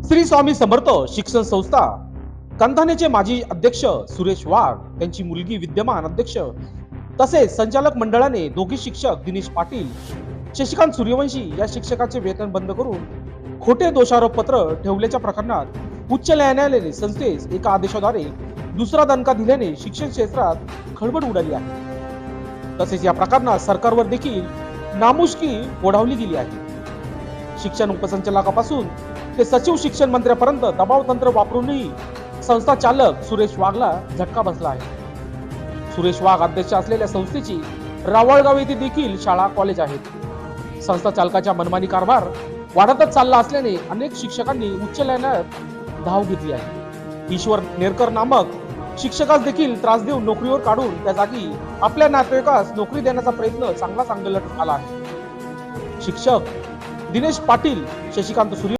श्री स्वामी समर्थ शिक्षण संस्था कंधानेचे माजी अध्यक्ष सुरेश वाघ, त्यांची मुलगी विद्यमान अध्यक्ष तसेच संचालक मंडळाने दोघी शिक्षक दिनेश पाटील, शशिकांत सूर्यवंशी या शिक्षकाचे वेतन बंद करून खोटे दोषारोप पत्र ठेवल्याच्या प्रकरणात उच्च न्यायालयाने संस्थेस एका आदेशाद्वारे दुसरा दणका दिल्याने शिक्षण क्षेत्रात खळबळ उडाली आहे. तसेच या प्रकरणात सरकारवर देखील नामुष्की ओढावली गेली आहे. शिक्षण उपसंचालकापासून ते सचिव शिक्षण मंत्र्यापर्यंत दबाव तंत्र वापरूनही संस्था चालक सुरेश वाघला झटका बसला आहे. सुरेश वाघ अध्यक्ष असलेल्या संस्थेची रावळगाव येथे देखील शाळा कॉलेज आहेत. संस्था चालकाच्या मनमानी कारभार वाढतच चालला असल्याने अनेक शिक्षकांनी उच्च न्यायालयात धाव घेतली आहे. ईश्वर नेरकर नामक शिक्षकास देखील त्रास देऊन नोकरीवर काढून त्या जागी आपल्या नातेवाईकास नोकरी देण्याचा प्रयत्न चांगला आला आहे. शिक्षक दिनेश पाटील, शशिकांत सूर्य